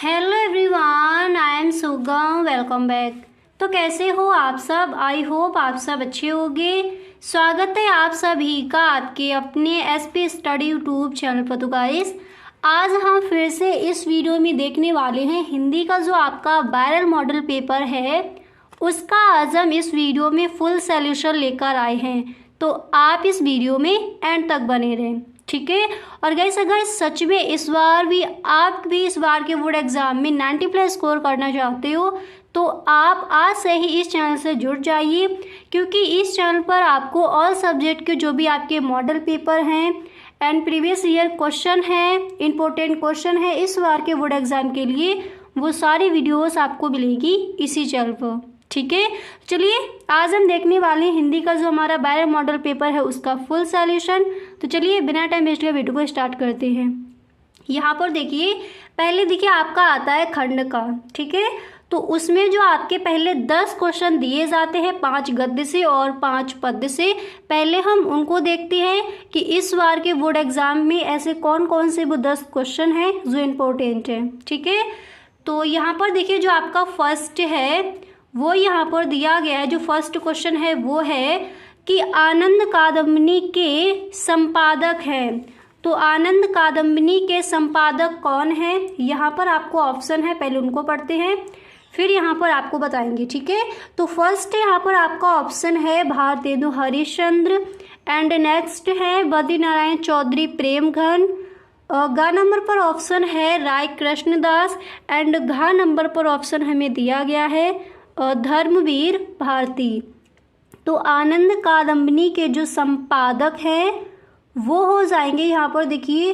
Hello everyone, I am सुगम। Welcome back. तो कैसे हो आप सब? आई होप आप सब अच्छे होंगे। स्वागत है आप सभी का आपके अपने एसपी स्टडी यूट्यूब चैनल पर। तो गाइस, आज हम फिर से इस वीडियो में देखने वाले हैं हिंदी का जो आपका वायरल मॉडल पेपर है, उसका आज हम इस वीडियो में फुल सॉल्यूशन लेकर आए हैं। तो आप इस वीडियो में एंड तक बने रहें, ठीक है। और गाइस, अगर सच में इस बार भी आप भी इस बार के बोर्ड एग्जाम में 90+ स्कोर करना चाहते हो तो आप आज से ही इस चैनल से जुड़ जाइए, क्योंकि इस चैनल पर आपको ऑल सब्जेक्ट के जो भी आपके मॉडल पेपर हैं एंड प्रीवियस ईयर क्वेश्चन है, इंपॉर्टेंट क्वेश्चन है इस बार के बोर्ड एग्जाम के लिए, वो सारी वीडियोस आपको मिलेगी इसी चैनल पर, ठीक है। चलिए, आज हम देखने वाले हैं हिंदी का जो हमारा वायरल मॉडल पेपर है उसका फुल सॉल्यूशन। तो चलिए बिना टाइम वेस्ट किए वीडियो को स्टार्ट करते हैं। यहाँ पर देखिए, पहले देखिए आपका आता है खंड का, ठीक है। तो उसमें जो आपके पहले 10 क्वेश्चन दिए जाते हैं 5 गद्य से और 5 पद्य से, पहले हम उनको देखते हैं कि इस बार के बोर्ड एग्जाम में ऐसे कौन कौन से वो 10 क्वेश्चन हैं जो इम्पोर्टेंट है, ठीक है। तो यहाँ पर देखिए जो आपका फर्स्ट है वो यहाँ पर दिया गया है। जो फर्स्ट क्वेश्चन है वो है कि आनंद कादम्बनी के संपादक हैं। तो आनंद कादम्बनी के संपादक कौन है? यहाँ पर आपको ऑप्शन है, पहले उनको पढ़ते हैं फिर यहाँ पर आपको बताएंगे, ठीक है। तो फर्स्ट यहाँ पर आपका ऑप्शन है भारतेंदु हरिश्चंद्र एंड नेक्स्ट है बद्री नारायण चौधरी प्रेमघन। गा नंबर पर ऑप्शन है राय कृष्णदास एंड घा नंबर पर ऑप्शन हमें दिया गया है धर्मवीर भारती। तो आनंद कादम्बनी के जो संपादक हैं वो हो जाएंगे, यहाँ पर देखिए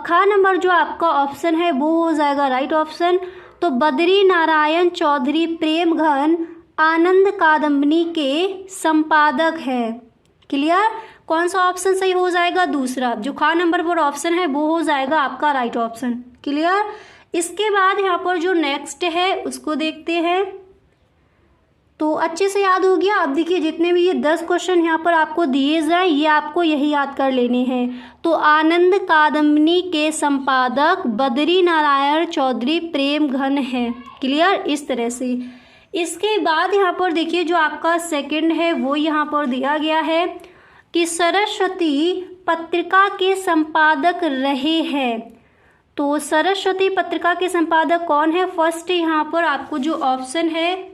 खा नंबर जो आपका ऑप्शन है वो हो जाएगा राइट ऑप्शन। तो बद्री नारायण चौधरी प्रेमघन आनंद कादम्बनी के संपादक हैं। क्लियर? कौन सा ऑप्शन सही हो जाएगा? दूसरा। जो खा नंबर पर ऑप्शन है वो हो जाएगा आपका राइट ऑप्शन। क्लियर? इसके बाद यहाँ पर जो नेक्स्ट है उसको देखते हैं। तो अच्छे से याद हो गया। अब देखिए जितने भी ये 10 क्वेश्चन यहाँ पर आपको दिए जाए ये आपको यही याद कर लेने हैं। तो आनंद कादम्बनी के संपादक बद्री नारायण चौधरी प्रेमघन है। क्लियर? इस तरह से। इसके बाद यहाँ पर देखिए जो आपका सेकंड है वो यहाँ पर दिया गया है कि सरस्वती पत्रिका के संपादक रहे हैं। तो सरस्वती पत्रिका के संपादक कौन है? फर्स्ट यहाँ पर आपको जो ऑप्शन है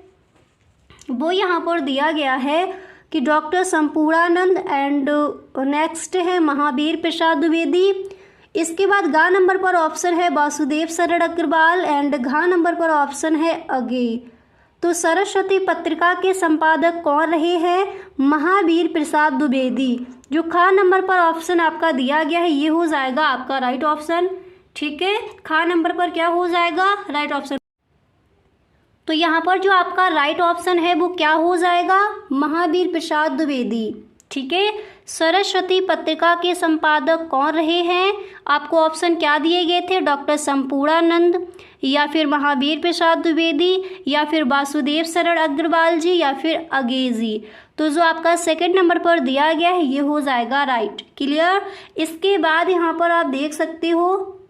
वो यहाँ पर दिया गया है कि डॉक्टर संपूर्णानंद एंड नेक्स्ट है महावीर प्रसाद द्विवेदी। इसके बाद गा नंबर पर ऑप्शन है वासुदेव शरण अग्रवाल एंड घा नंबर पर ऑप्शन है अगे। तो सरस्वती पत्रिका के संपादक कौन रहे हैं? महावीर प्रसाद द्विवेदी। जो खा नंबर पर ऑप्शन आपका दिया गया है ये हो जाएगा आपका राइट ऑप्शन, ठीक है। खा नंबर पर क्या हो जाएगा? Right option. तो यहाँ पर जो आपका राइट ऑप्शन है वो क्या हो जाएगा? महावीर प्रसाद द्विवेदी, ठीक है। सरस्वती पत्रिका के संपादक कौन रहे हैं? आपको ऑप्शन क्या दिए गए थे? डॉक्टर संपूर्णानंद या फिर महावीर प्रसाद द्विवेदी या फिर वासुदेव शरण अग्रवाल जी या फिर अगे जी। तो जो आपका सेकंड नंबर पर दिया गया है ये हो जाएगा राइट। क्लियर? इसके बाद यहाँ पर आप देख सकते हो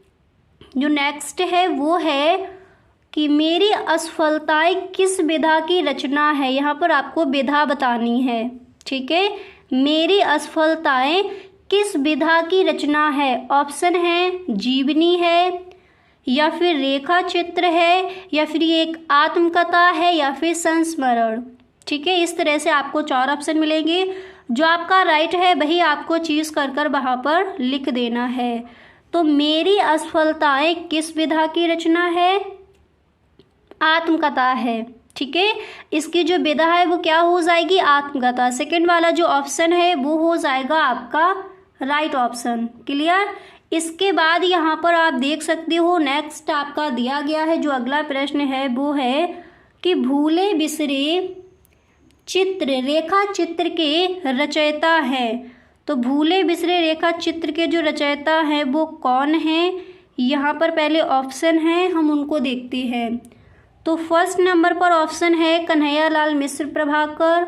जो नेक्स्ट है वो है कि मेरी असफलताएं किस विधा की रचना है। यहाँ पर आपको विधा बतानी है, ठीक है। मेरी असफलताएं किस विधा की रचना है? ऑप्शन है जीवनी है या फिर रेखा चित्र है या फिर ये एक आत्मकथा है या फिर संस्मरण, ठीक है। इस तरह से आपको 4 ऑप्शन मिलेंगे। जो आपका राइट है वही आपको चीज़ कर कर वहाँ पर लिख देना है। तो मेरी असफलताएं किस विधा की रचना है? आत्मकथा है, ठीक है। इसकी जो विधा है वो क्या हो जाएगी? आत्मकथा। सेकंड वाला जो ऑप्शन है वो हो जाएगा आपका राइट ऑप्शन। क्लियर? इसके बाद यहाँ पर आप देख सकते हो नेक्स्ट आपका दिया गया है जो अगला प्रश्न है वो है कि भूले बिसरे चित्र रेखा चित्र के रचयिता है। तो भूले बिसरे रेखा चित्र के जो रचयिता हैं वो कौन हैं? यहाँ पर पहले ऑप्शन है, हम उनको देखते हैं। तो फर्स्ट नंबर पर ऑप्शन है कन्हैयालाल मिश्र प्रभाकर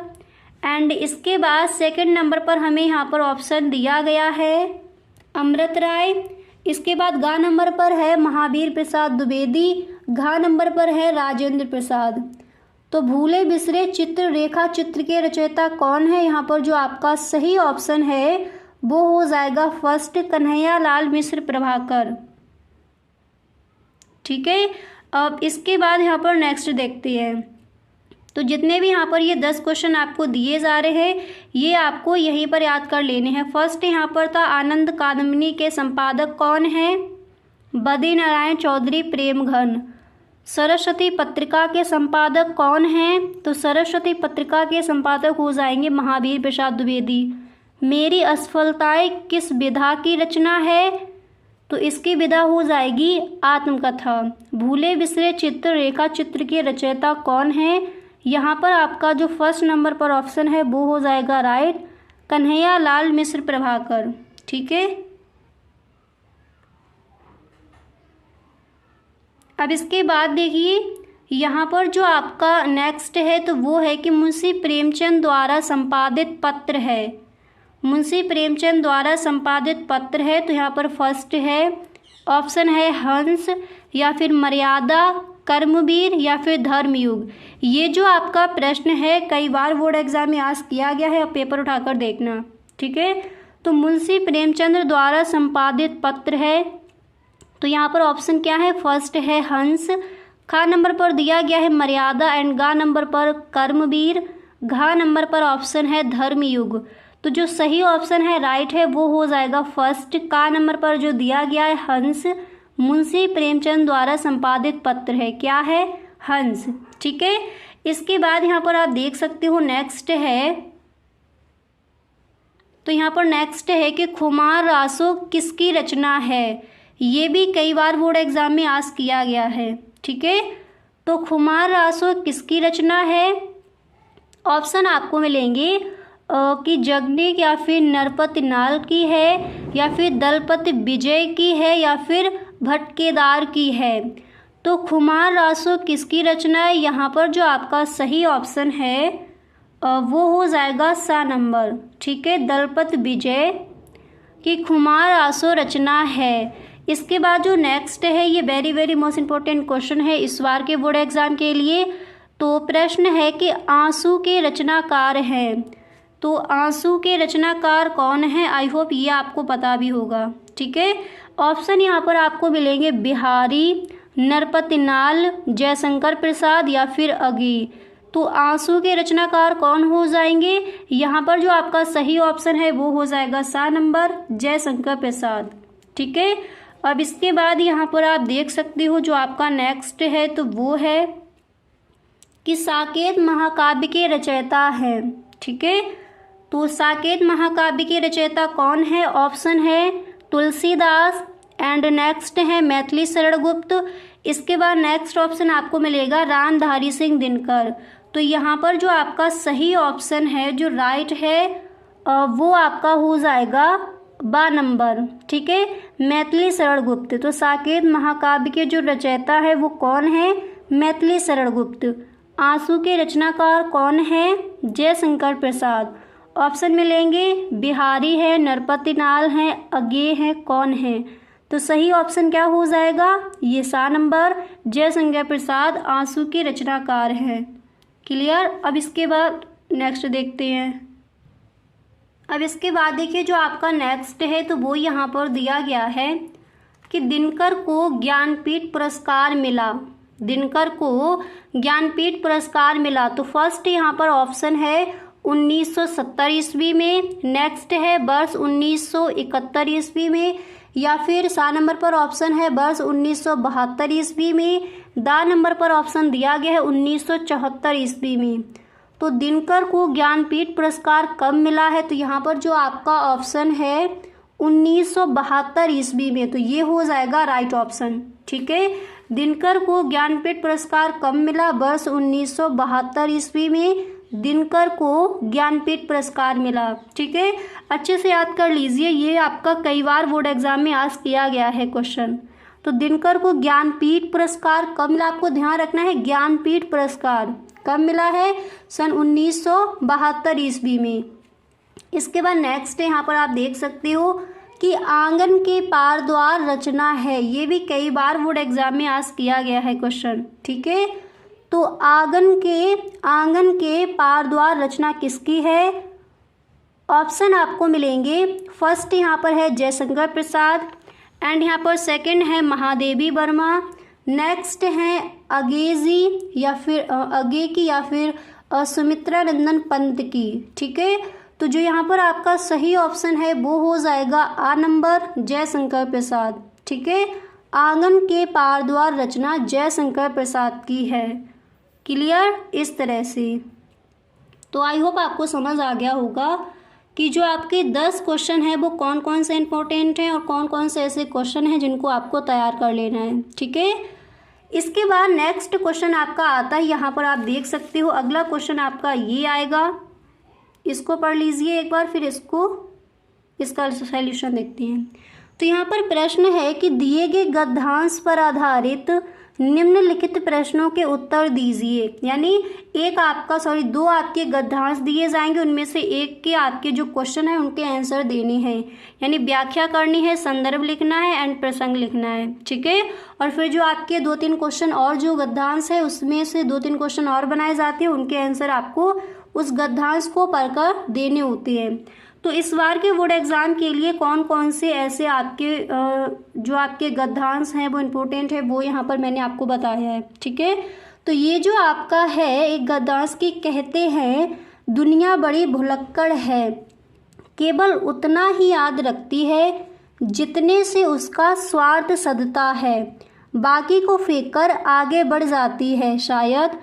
एंड इसके बाद सेकंड नंबर पर हमें यहाँ पर ऑप्शन दिया गया है अमृत राय। इसके बाद गा नंबर पर है महावीर प्रसाद द्विवेदी घ नंबर पर है राजेंद्र प्रसाद। तो भूले बिसरे चित्र रेखा चित्र के रचयिता कौन है, यहाँ पर जो आपका सही ऑप्शन है वो हो जाएगा फर्स्ट, कन्हैया लाल मिश्र प्रभाकर। ठीक है, अब इसके बाद यहाँ पर नेक्स्ट देखते हैं। तो जितने भी यहाँ पर ये 10 क्वेश्चन आपको दिए जा रहे हैं ये आपको यहीं पर याद कर लेने हैं। फर्स्ट यहाँ पर था आनंद कादम्बिनी के संपादक कौन है, बद्री नारायण चौधरी प्रेमघन। सरस्वती पत्रिका के संपादक कौन हैं, तो सरस्वती पत्रिका के संपादक हो जाएंगे महावीर प्रसाद द्विवेदी। मेरी असफलताएं किस विधा की रचना है, तो इसकी विधा हो जाएगी आत्मकथा। भूले बिसरे चित्र रेखा चित्र के रचयिता कौन है, यहाँ पर आपका जो फर्स्ट नंबर पर ऑप्शन है वो हो जाएगा राइट, कन्हैया लाल मिश्र प्रभाकर। ठीक है, अब इसके बाद देखिए यहाँ पर जो आपका नेक्स्ट है तो वो है कि मुंशी प्रेमचंद द्वारा संपादित पत्र है। मुंशी प्रेमचंद द्वारा संपादित पत्र है तो यहाँ पर फर्स्ट है ऑप्शन है हंस या फिर मर्यादा, कर्मवीर या फिर धर्मयुग। ये जो आपका प्रश्न है कई बार बोर्ड एग्जाम में आज किया गया है, अब पेपर उठाकर देखना। ठीक है, तो मुंशी प्रेमचंद द्वारा संपादित पत्र है तो यहाँ पर ऑप्शन क्या है, फर्स्ट है हंस, खा नंबर पर दिया गया है मर्यादा एंड गा नंबर पर कर्मवीर, घा नंबर पर ऑप्शन है धर्मयुग। तो जो सही ऑप्शन है राइट है वो हो जाएगा फर्स्ट, का नंबर पर जो दिया गया है हंस, मुंशी प्रेमचंद द्वारा संपादित पत्र है, क्या है, हंस। ठीक है, इसके बाद यहाँ पर आप देख सकते हो नेक्स्ट है, तो यहाँ पर नेक्स्ट है कि खुमार रासो किसकी रचना है। ये भी कई बार बोर्ड एग्जाम में आज किया गया है। ठीक है, तो खुमार रासो किसकी रचना है, ऑप्शन आपको मिलेंगे कि जगनीक या फिर नरपति नाल की है या फिर दलपति विजय की है या फिर भटकेदार की है। तो खुमार रासो किसकी रचना है, यहाँ पर जो आपका सही ऑप्शन है वो हो जाएगा सा नंबर। ठीक है, दलपति विजय की खुमार रासो रचना है। इसके बाद जो नेक्स्ट है ये very very most important question है इस बार के बोर्ड एग्जाम के लिए। तो प्रश्न है कि आंसू के रचनाकार हैं, तो आंसू के रचनाकार कौन है, आई होप ये आपको पता भी होगा। ठीक है, ऑप्शन यहाँ पर आपको मिलेंगे बिहारी, नरपतिनाल, जयशंकर प्रसाद या फिर अगी। तो आंसू के रचनाकार कौन हो जाएंगे, यहाँ पर जो आपका सही ऑप्शन है वो हो जाएगा सा नंबर, जयशंकर प्रसाद। ठीक है, अब इसके बाद यहाँ पर आप देख सकते हो जो आपका नेक्स्ट है तो वो है कि साकेत महाकाव्य के रचयिता हैं। ठीक है, तो साकेत महाकाव्य के रचयिता कौन है, ऑप्शन है तुलसीदास एंड नेक्स्ट है मैथिली शरण गुप्त। इसके बाद नेक्स्ट ऑप्शन आपको मिलेगा रामधारी सिंह दिनकर। तो यहाँ पर जो आपका सही ऑप्शन है जो राइट है वो आपका हो जाएगा बा नंबर। ठीक है, मैथिली शरण गुप्त। तो साकेत महाकाव्य के जो रचयिता है वो कौन है, मैथिली शरण गुप्त। आंसू के रचनाकार कौन है, जयशंकर प्रसाद। ऑप्शन मिलेंगे बिहारी है, नरपतिनाल है, अज्ञेय है, कौन है। तो सही ऑप्शन क्या हो जाएगा, ये सा नंबर, जयशंकर प्रसाद आंसू के रचनाकार हैं। क्लियर। अब इसके बाद नेक्स्ट देखते हैं। अब इसके बाद देखिए जो आपका नेक्स्ट है तो वो यहाँ पर दिया गया है कि दिनकर को ज्ञानपीठ पुरस्कार मिला। दिनकर को ज्ञानपीठ पुरस्कार मिला। तो फर्स्ट यहाँ पर ऑप्शन है 1970 ईस्वी में, नेक्स्ट है वर्ष 1971 ईस्वी में, या फिर सा नंबर पर ऑप्शन है वर्ष 1972 ईस्वी में, दा नंबर पर ऑप्शन दिया गया है 1974 ईस्वी में। तो दिनकर को ज्ञानपीठ पुरस्कार कब मिला है, तो यहाँ पर जो आपका ऑप्शन है 1972 ईस्वी में, तो ये हो जाएगा राइट ऑप्शन। ठीक है, दिनकर को ज्ञानपीठ पुरस्कार कब मिला, वर्ष 1972 ईस्वी में दिनकर को ज्ञानपीठ पुरस्कार मिला। ठीक है, अच्छे से याद कर लीजिए, ये आपका कई बार बोर्ड एग्जाम में आज किया गया है क्वेश्चन। तो दिनकर को ज्ञानपीठ पुरस्कार कब मिला, आपको ध्यान रखना है, ज्ञानपीठ पुरस्कार कब मिला है, सन 1972 ईस्वी में। इसके बाद नेक्स्ट यहाँ पर आप देख सकते हो कि आंगन के पार द्वार रचना है। ये भी कई बार बोर्ड एग्जाम में आस्क किया गया है क्वेश्चन, ठीक है। तो आंगन के पार द्वार रचना किसकी है? ऑप्शन आपको मिलेंगे, फर्स्ट यहाँ पर है जयशंकर प्रसाद, एंड यहाँ पर सेकंड है महादेवी वर्मा, नेक्स्ट है अगेजी या फिर अगे की या फिर सुमित्रा नंदन पंत की, ठीक है। तो जो यहाँ पर आपका सही ऑप्शन है वो हो जाएगा आ नंबर, जयशंकर प्रसाद, ठीक है। आंगन के पार द्वार रचना जयशंकर प्रसाद की है। क्लियर? इस तरह से तो आई होप आपको समझ आ गया होगा कि जो आपके 10 क्वेश्चन हैं वो कौन कौन से इंपॉर्टेंट हैं और कौन कौन से ऐसे क्वेश्चन हैं जिनको आपको तैयार कर लेना है, ठीक है। इसके बाद नेक्स्ट क्वेश्चन आपका आता है, यहाँ पर आप देख सकते हो। अगला क्वेश्चन आपका ये आएगा, इसको पढ़ लीजिए एक बार, फिर इसका सॉल्यूशन देखते हैं। तो यहाँ पर प्रश्न है कि दिए गए गद्यांश पर आधारित निम्नलिखित प्रश्नों के उत्तर दीजिए। यानी दो आपके गद्यांश दिए जाएंगे, उनमें से एक के आपके जो क्वेश्चन है उनके आंसर देने हैं। यानी व्याख्या करनी है, संदर्भ लिखना है एंड प्रसंग लिखना है, ठीक है। और फिर जो आपके 2-3 क्वेश्चन और जो गद्यांश है उसमें से 2-3 क्वेश्चन और बनाए जाते हैं, उनके आंसर आपको उस गद्यांश को पढ़कर देने होते हैं। तो इस बार के बोर्ड एग्जाम के लिए कौन कौन से ऐसे आपके जो आपके गद्यांश हैं वो इम्पोर्टेंट है, वो यहाँ पर मैंने आपको बताया है, ठीक है। तो ये जो आपका है एक गद्यांश की कहते हैं, दुनिया बड़ी भुलक्कड़ है, केवल उतना ही याद रखती है जितने से उसका स्वार्थ सधता है, बाकी को फेंककर आगे बढ़ जाती है। शायद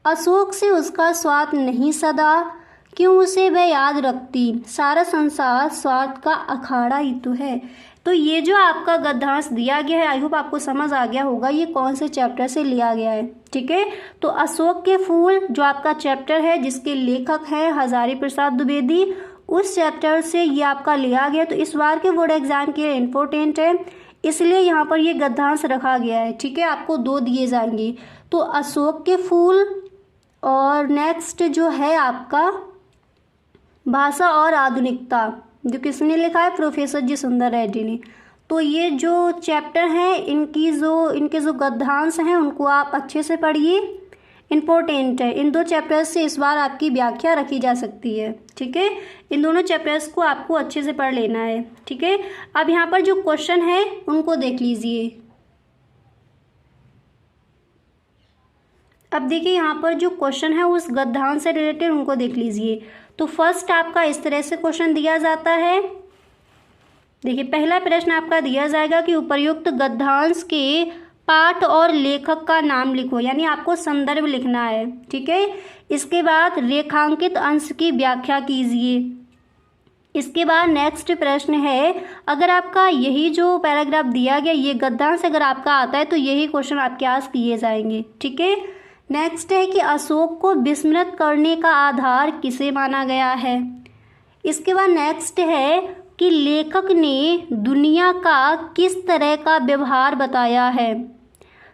अशोक से उसका स्वार्थ नहीं सदा, क्यों उसे वह याद रखती, सारा संसार स्वार्थ का अखाड़ा ही तो है। तो ये जो आपका गद्यांश दिया गया है, आई होप आपको समझ आ गया होगा ये कौन से चैप्टर से लिया गया है, ठीक है। तो अशोक के फूल जो आपका चैप्टर है, जिसके लेखक हैं हजारी प्रसाद द्विवेदी, उस चैप्टर से ये आपका लिया गया। तो इस बार के बोर्ड एग्जाम के लिए इम्पोर्टेंट है, इसलिए यहाँ पर ये गद्यांश रखा गया है, ठीक है। आपको 2 दिए जाएंगे, तो अशोक के फूल और नेक्स्ट जो है आपका भाषा और आधुनिकता, जो किसने लिखा है? प्रोफेसर जी सुंदर रेड्डी ने। तो ये जो चैप्टर हैं इनके जो गद्यांश हैं उनको आप अच्छे से पढ़िए, इम्पोर्टेंट है। इन 2 चैप्टर्स से इस बार आपकी व्याख्या रखी जा सकती है, ठीक है। इन दोनों चैप्टर्स को आपको अच्छे से पढ़ लेना है, ठीक है। अब यहाँ पर जो क्वेश्चन है उनको देख लीजिए। अब देखिए यहाँ पर जो क्वेश्चन है उस गद्यांश से रिलेटेड उनको देख लीजिए। तो फर्स्ट आपका इस तरह से क्वेश्चन दिया जाता है। देखिए पहला प्रश्न आपका दिया जाएगा कि उपर्युक्त गद्यांश के पाठ और लेखक का नाम लिखो, यानी आपको संदर्भ लिखना है, ठीक है। इसके बाद रेखांकित अंश की व्याख्या कीजिए। इसके बाद नेक्स्ट प्रश्न है, अगर आपका यही जो पैराग्राफ दिया गया ये गद्यांश अगर आपका आता है तो यही क्वेश्चन आपके आस किए जाएंगे, ठीक है। नेक्स्ट है कि अशोक को विस्मृत करने का आधार किसे माना गया है। इसके बाद नेक्स्ट है कि लेखक ने दुनिया का किस तरह का व्यवहार बताया है।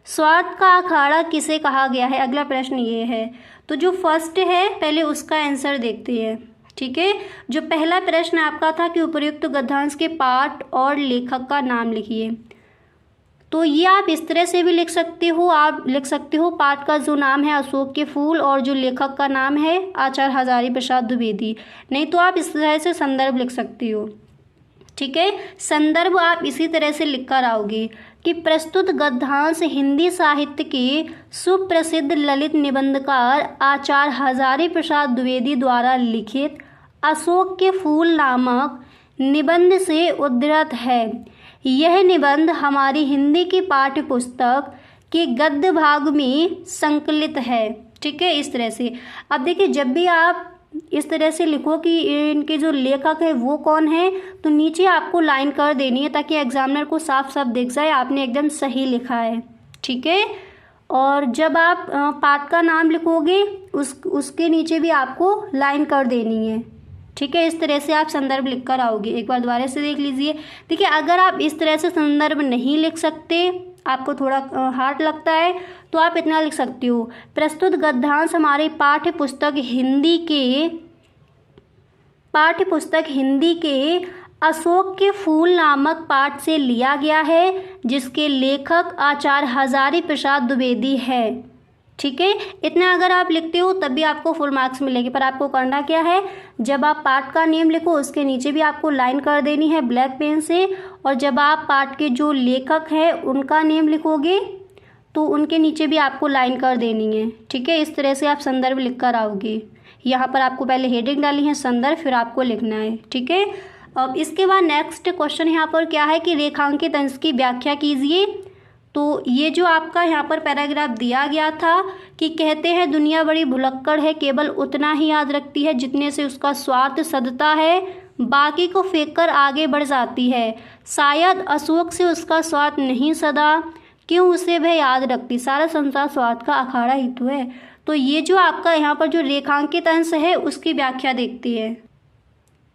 स्वार्थ का अखाड़ा किसे कहा गया है, अगला प्रश्न ये है। तो जो फर्स्ट है पहले उसका आंसर देखते हैं, ठीक है। जो पहला प्रश्न आपका था कि उपर्युक्त गद्यांश के पाठ और लेखक का नाम लिखिए, तो ये आप इस तरह से भी लिख सकते हो। आप लिख सकते हो पाठ का जो नाम है अशोक के फूल और जो लेखक का नाम है आचार्य हजारी प्रसाद द्विवेदी, नहीं तो आप इस तरह से संदर्भ लिख सकती हो, ठीक है। संदर्भ आप इसी तरह से लिख कर आओगे कि प्रस्तुत गद्यांश हिंदी साहित्य के सुप्रसिद्ध ललित निबंधकार आचार्य हजारी प्रसाद द्विवेदी द्वारा लिखित अशोक के फूल नामक निबंध से उद्धृत है। यह निबंध हमारी हिंदी की पाठ्य पुस्तक के गद्य भाग में संकलित है, ठीक है। इस तरह से अब देखिए जब भी आप इस तरह से लिखो कि इनके जो लेखक है वो कौन है, तो नीचे आपको लाइन कर देनी है ताकि एग्जामिनर को साफ साफ दिख जाए आपने एकदम सही लिखा है, ठीक है। और जब आप पाठ का नाम लिखोगे उसके नीचे भी आपको लाइन कर देनी है, ठीक है। इस तरह से आप संदर्भ लिख कर आओगे। एक बार दोबारा से देख लीजिए। देखिए अगर आप इस तरह से संदर्भ नहीं लिख सकते, आपको थोड़ा हार्ड लगता है, तो आप इतना लिख सकते हो, प्रस्तुत गद्यांश हमारे पाठ्य पुस्तक हिंदी के अशोक के फूल नामक पाठ से लिया गया है, जिसके लेखक आचार्य हजारी प्रसाद द्विवेदी है। ठीक है, इतना अगर आप लिखते हो तब भी आपको फुल मार्क्स मिलेंगे। पर आपको करना क्या है, जब आप पाठ का नेम लिखो उसके नीचे भी आपको लाइन कर देनी है ब्लैक पेन से, और जब आप पाठ के जो लेखक हैं उनका नेम लिखोगे तो उनके नीचे भी आपको लाइन कर देनी है। ठीक है, इस तरह से आप संदर्भ लिख कर आओगे। यहाँ पर आपको पहले हेडिंग डाली है संदर्भ, फिर आपको लिखना है। ठीक है, अब इसके बाद नेक्स्ट क्वेश्चन यहाँ पर क्या है कि रेखांकित अंश की व्याख्या कीजिए। तो ये जो आपका यहाँ पर पैराग्राफ दिया गया था कि कहते हैं दुनिया बड़ी भुलक्कड़ है, केवल उतना ही याद रखती है जितने से उसका स्वार्थ सधता है, बाकी को फेंक कर आगे बढ़ जाती है। शायद अशोक से उसका स्वार्थ नहीं सधा, क्यों उसे वह याद रखती, सारा संसार स्वार्थ का अखाड़ा ही तो है। तो ये जो आपका यहाँ पर जो रेखांकित अंश है उसकी व्याख्या देखती है।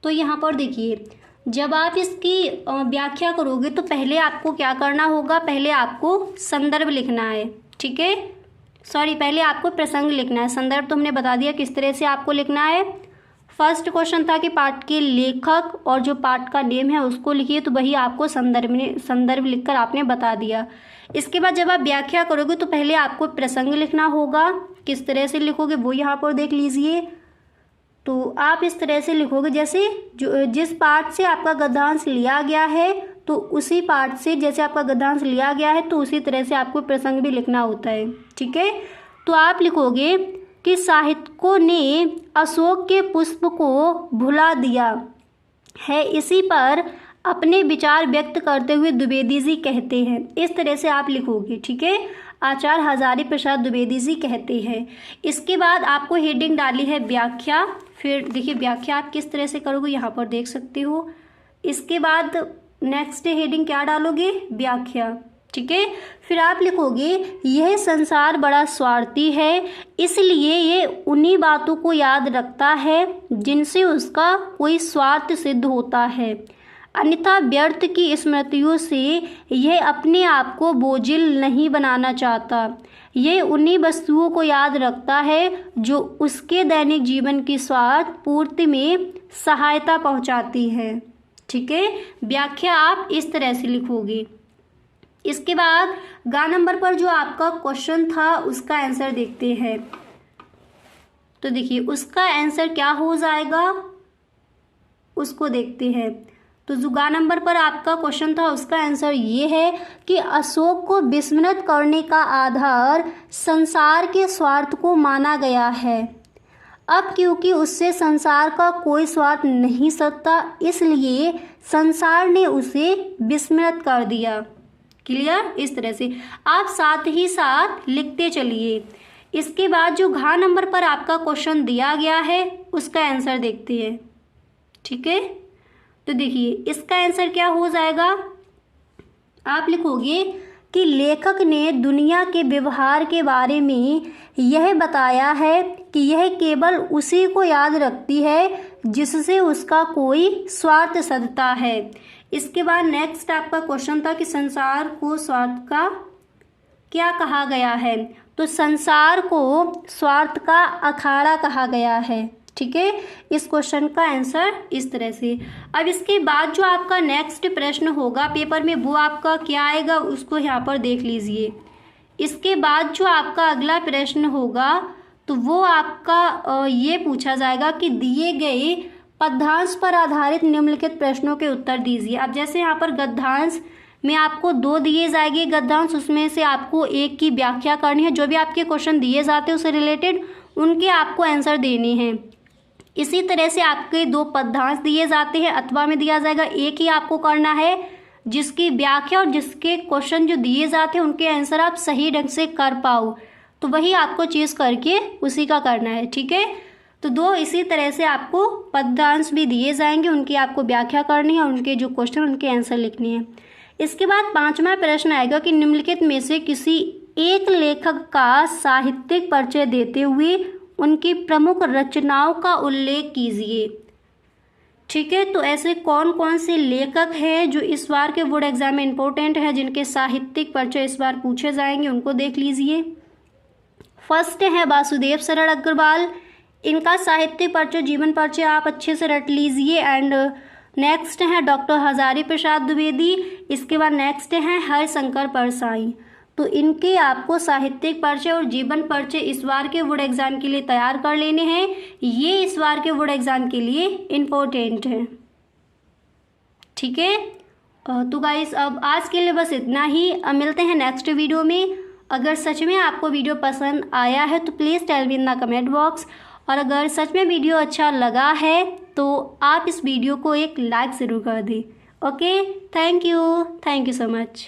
तो यहाँ पर देखिए, जब आप इसकी व्याख्या करोगे तो पहले आपको क्या करना होगा, पहले आपको संदर्भ लिखना है। ठीक है, सॉरी, पहले आपको प्रसंग लिखना है। संदर्भ तो हमने बता दिया किस तरह से आपको लिखना है। फर्स्ट क्वेश्चन था कि पाठ के लेखक और जो पाठ का नेम है उसको लिखिए, तो वही आपको संदर्भ लिखकर आपने बता दिया। इसके बाद जब आप व्याख्या करोगे तो पहले आपको प्रसंग लिखना होगा। किस तरह से लिखोगे वो यहाँ पर देख लीजिए। तो आप इस तरह से लिखोगे, जैसे जिस पाठ से आपका गद्यांश लिया गया है तो उसी पाठ से जैसे आपका गद्यांश लिया गया है तो उसी तरह से आपको प्रसंग भी लिखना होता है। ठीक है, तो आप लिखोगे कि साहित्यकों ने अशोक के पुष्प को भुला दिया है, इसी पर अपने विचार व्यक्त करते हुए द्विवेदी जी कहते हैं। इस तरह से आप लिखोगे। ठीक है, आचार्य हजारी प्रसाद द्विवेदी जी कहते हैं। इसके बाद आपको हेडिंग डाली है व्याख्या। फिर देखिए व्याख्या आप किस तरह से करोगे यहाँ पर देख सकते हो। इसके बाद नेक्स्ट हेडिंग क्या डालोगे, व्याख्या। ठीक है, फिर आप लिखोगे यह संसार बड़ा स्वार्थी है, इसलिए ये उन्हीं बातों को याद रखता है जिनसे उसका कोई स्वार्थ सिद्ध होता है, अन्यथा व्यर्थ की स्मृतियों से यह अपने आप को बोझिल नहीं बनाना चाहता। यह उन्हीं वस्तुओं को याद रखता है जो उसके दैनिक जीवन की स्वार्थ पूर्ति में सहायता पहुंचाती है। ठीक है, व्याख्या आप इस तरह से लिखोगे। इसके बाद गा नंबर पर जो आपका क्वेश्चन था उसका आंसर देखते हैं। तो देखिए उसका आंसर क्या हो जाएगा उसको देखते हैं। तो जो गा नंबर पर आपका क्वेश्चन था उसका आंसर ये है कि अशोक को विस्मृत करने का आधार संसार के स्वार्थ को माना गया है। अब क्योंकि उससे संसार का कोई स्वार्थ नहीं सकता, इसलिए संसार ने उसे विस्मृत कर दिया। क्लियर, इस तरह से आप साथ ही साथ लिखते चलिए। इसके बाद जो घ नंबर पर आपका क्वेश्चन दिया गया है उसका आंसर देखते हैं। ठीक है, तो देखिए इसका आंसर क्या हो जाएगा, आप लिखोगे कि लेखक ने दुनिया के व्यवहार के बारे में यह बताया है कि यह केवल उसी को याद रखती है जिससे उसका कोई स्वार्थ सधता है। इसके बाद नेक्स्ट आपका क्वेश्चन था कि संसार को स्वार्थ का क्या कहा गया है, तो संसार को स्वार्थ का अखाड़ा कहा गया है। ठीक है, इस क्वेश्चन का आंसर इस तरह से। अब इसके बाद जो आपका नेक्स्ट प्रश्न होगा पेपर में वो आपका क्या आएगा उसको यहाँ पर देख लीजिए। इसके बाद जो आपका अगला प्रश्न होगा तो वो आपका ये पूछा जाएगा कि दिए गए पद्यांश पर आधारित निम्नलिखित प्रश्नों के उत्तर दीजिए। अब जैसे यहाँ पर गद्यांश में आपको 2 दिए जाएंगे गद्यांश, उसमें से आपको एक की व्याख्या करनी है। जो भी आपके क्वेश्चन दिए जाते हैं उससे रिलेटेड उनके आपको आंसर देने हैं। इसी तरह से आपके 2 पद्यांश दिए जाते हैं, अथवा में दिया जाएगा, एक ही आपको करना है जिसकी व्याख्या और जिसके क्वेश्चन जो दिए जाते हैं उनके आंसर आप सही ढंग से कर पाओ, तो वही आपको चीज़ करके उसी का करना है। ठीक है, तो 2 इसी तरह से आपको पद्यांश भी दिए जाएंगे, उनकी आपको व्याख्या करनी है और उनके जो क्वेश्चन उनके आंसर लिखने हैं। इसके बाद 5वां प्रश्न आएगा कि निम्नलिखित में से किसी एक लेखक का साहित्यिक परिचय देते हुए उनकी प्रमुख रचनाओं का उल्लेख कीजिए। ठीक है, तो ऐसे कौन कौन से लेखक हैं जो इस बार के बोर्ड एग्जाम में इंपॉर्टेंट है, जिनके साहित्यिक परिचय इस बार पूछे जाएंगे, उनको देख लीजिए। फर्स्ट है वासुदेव शरण अग्रवाल। इनका साहित्यिक परिचय जीवन परिचय आप अच्छे से रट लीजिए एंड नेक्स्ट हैं डॉक्टर हजारी प्रसाद द्विवेदी, इसके बाद नेक्स्ट हैं हरिशंकर परसाई। तो इनके आपको साहित्यिक परिचय और जीवन परिचय इस बार के बोर्ड एग्जाम के लिए तैयार कर लेने हैं, ये इस बार के बोर्ड एग्जाम के लिए इम्पोर्टेंट है। ठीक है, तो गाइस अब आज के लिए बस इतना ही। अब मिलते हैं नेक्स्ट वीडियो में। अगर सच में आपको वीडियो पसंद आया है तो please tell me in the comment box, और अगर सच में वीडियो अच्छा लगा है तो आप इस वीडियो को एक लाइक ज़रूर कर दें। Okay, thank you so much.